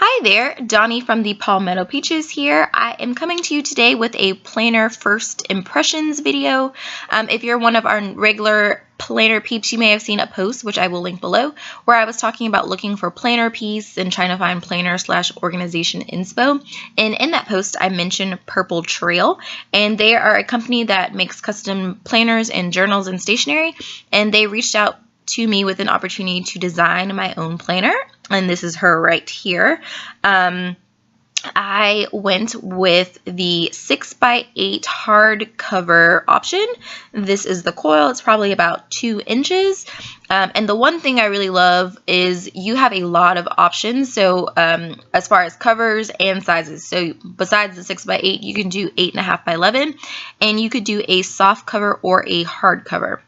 Hi there, Donnie from the Palmetto Peaches here. I am coming to you today with a planner first impressions video. If you're one of our regular planner peeps, you may have seen a post, which I will link below, where I was talking about looking for planner piece and trying to find planner/organization inspo. And in that post, I mentioned PurpleTrail, and they are a company that makes custom planners and journals and stationery, and they reached out to me with an opportunity to design my own planner, and this is her right here. I went with the 6x8 hardcover option. This is the coil. It's probably about 2 inches. And the one thing I really love is you have a lot of options. So as far as covers and sizes. So besides the 6x8, you can do 8.5x11, and you could do a soft cover or a hard cover.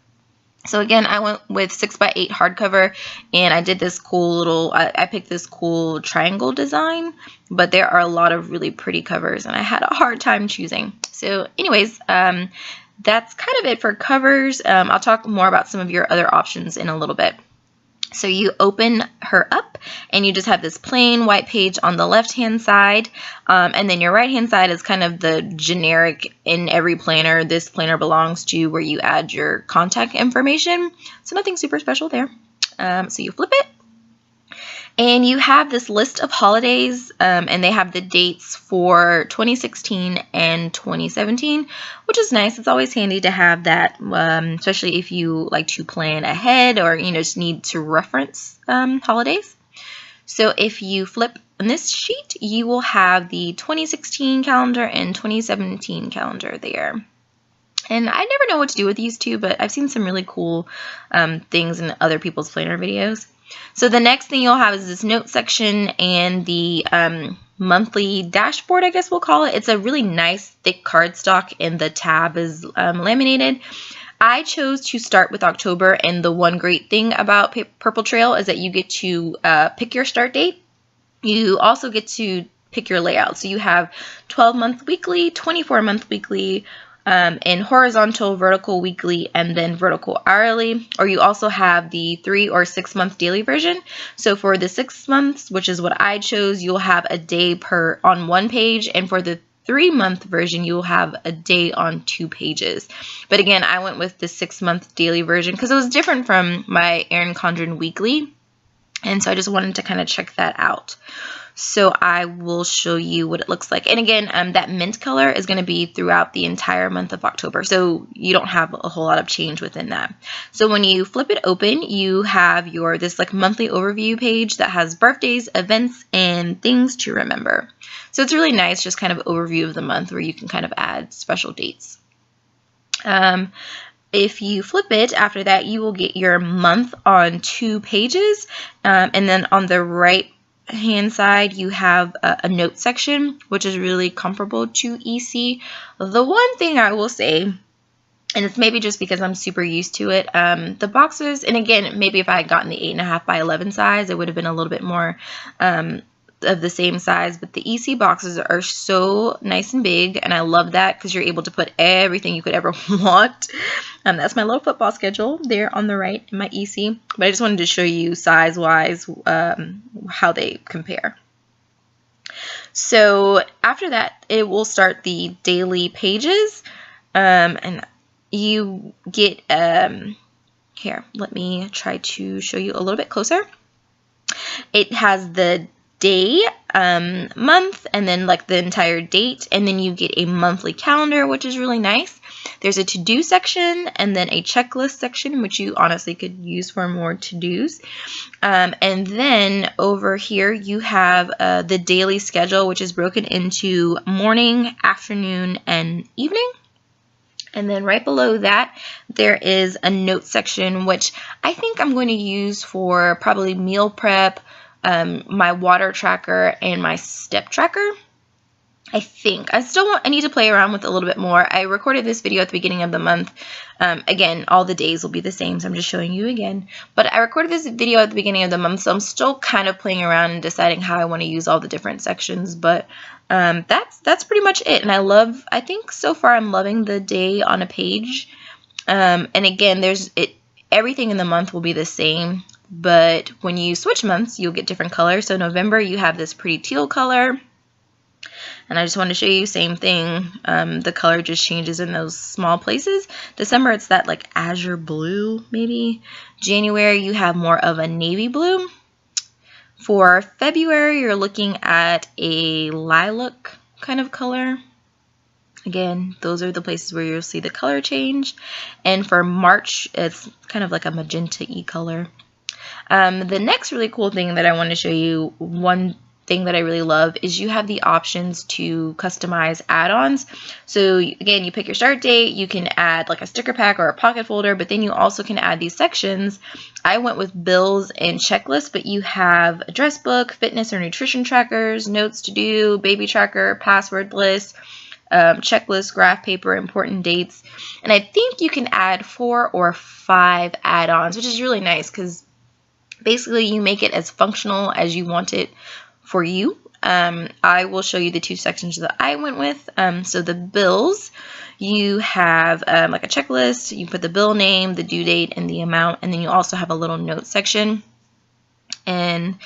So again, I went with 6x8 hardcover, and I did this cool little, I picked this cool triangle design, but there are a lot of really pretty covers, and I had a hard time choosing. So anyways, that's kind of it for covers. I'll talk more about some of your other options in a little bit. So you open her up, and you just have this plain white page on the left-hand side, and then your right-hand side is kind of the generic in every planner this planner belongs to, where you add your contact information. So nothing super special there. So you flip it, and you have this list of holidays, and they have the dates for 2016 and 2017, which is nice. It's always handy to have that, especially if you like to plan ahead or just need to reference holidays. So if you flip on this sheet, you will have the 2016 calendar and 2017 calendar there. And I never know what to do with these two, but I've seen some really cool things in other people's planner videos. So the next thing you'll have is this note section and the monthly dashboard, I guess we'll call it. It's a really nice thick cardstock, and the tab is laminated. I chose to start with October, and the one great thing about PurpleTrail is that you get to pick your start date. You also get to pick your layout. So you have 12-month weekly, 24-month weekly, in horizontal, vertical weekly, and then vertical hourly, or you also have the 3 or 6 month daily version. So for the 6 months, which is what I chose, you'll have a day on one page, and for the 3-month version, you'll have a day on 2 pages. But again, I went with the 6-month daily version because it was different from my Erin Condren weekly, and so I just wanted to kind of check that out. So I will show you what it looks like. And again, that mint color is going to be throughout the entire month of October. So you don't have a whole lot of change within that. So when you flip it open, you have this like monthly overview page that has birthdays, events, and things to remember. So it's really nice, just kind of overview of the month where you can kind of add special dates. If you flip it after that, you will get your month on 2 pages. And then on the right hand side, you have a note section, which is really comparable to EC. The one thing I will say, and it's maybe just because I'm super used to it, the boxes, and again, maybe if I had gotten the 8.5x11 size, it would have been a little bit more of the same size, but the EC boxes are so nice and big, and I love that because you're able to put everything you could ever want. That's my little football schedule there on the right in my EC, but I just wanted to show you size-wise how they compare. So after that, it will start the daily pages, and you get, here, let me try to show you a little bit closer. It has the day, month, and then like the entire date, and then you get a monthly calendar, which is really nice. There's a to-do section and then a checklist section, which you honestly could use for more to-dos. And then over here you have the daily schedule, which is broken into morning, afternoon, and evening. And then right below that, there is a note section, which I think I'm going to use for probably meal prep, my water tracker, and my step tracker. I think. I need to play around with it a little bit more. I recorded this video at the beginning of the month. Again, all the days will be the same, so I'm just showing you again. But I recorded this video at the beginning of the month, so I'm still kind of playing around and deciding how I want to use all the different sections. But that's pretty much it. And I think so far I'm loving the day on a page. And again, everything in the month will be the same. but when you switch months, you'll get different colors. So November, you have this pretty teal color. And I just want to show you, same thing. The color just changes in those small places. December, it's that like azure blue, maybe. January, you have more of a navy blue. For February, you're looking at a lilac kind of color. Again, those are the places where you'll see the color change. And for March, it's kind of like a magenta-y color. The next really cool thing that I want to show you, one thing that I really love, is you have the options to customize add-ons. So again, you pick your start date, you can add like a sticker pack or a pocket folder, but then you also can add these sections. I went with bills and checklists, but you have address book, fitness or nutrition trackers, notes to do, baby tracker, password list, checklist, graph paper, important dates. And I think you can add 4 or 5 add-ons, which is really nice because basically you make it as functional as you want it for you. I will show you the 2 sections that I went with. So the bills, you have like a checklist. You put the bill name, the due date, and the amount, and then you also have a little note section. And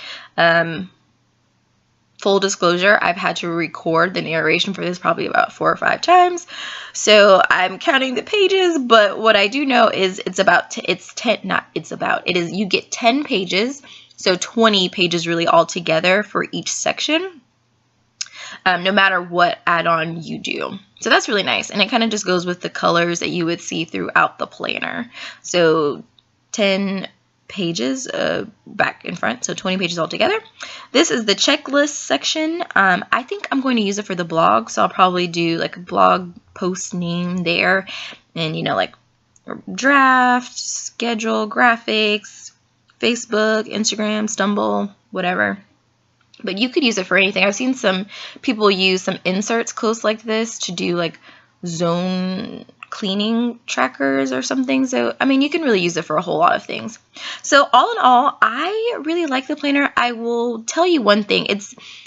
full disclosure, I've had to record the narration for this probably about 4 or 5 times. So I'm counting the pages, but what I do know is you get 10 pages. So 20 pages really all together for each section, no matter what add-on you do. So that's really nice. And it kind of just goes with the colors that you would see throughout the planner. So 10 pages back and front, so 20 pages all together. This is the checklist section. I think I'm going to use it for the blog, so I'll probably do like a blog post name there, and like draft, schedule, graphics, Facebook, Instagram, Stumble, whatever. But you could use it for anything. I've seen some people use some inserts close like this to do like zone cleaning trackers or something. So, I mean, you can really use it for a whole lot of things. So all in all, I really like the planner. I will tell you one thing.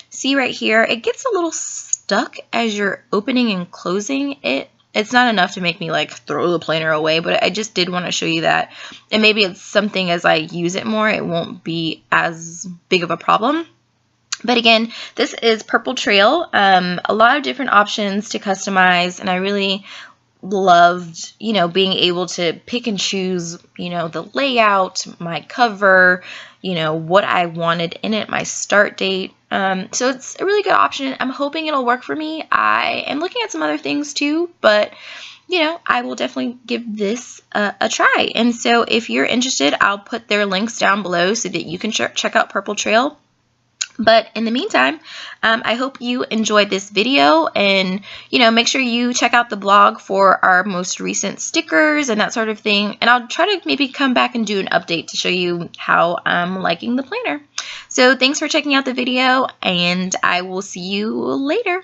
See right here, it gets a little stuck as you're opening and closing it. It's not enough to make me like throw the planner away, but I just did want to show you that. And maybe it's something as I use it more, it won't be as big of a problem. But again, this is PurpleTrail. A lot of different options to customize, and I really loved, being able to pick and choose, the layout, my cover, what I wanted in it, my start date. So it's a really good option. I'm hoping it'll work for me. I am looking at some other things too, but I will definitely give this a try. And so if you're interested, I'll put their links down below so that you can check out PurpleTrail. But in the meantime, I hope you enjoyed this video, and make sure you check out the blog for our most recent stickers and that sort of thing. And I'll try to maybe come back and do an update to show you how I'm liking the planner. So thanks for checking out the video, and I will see you later.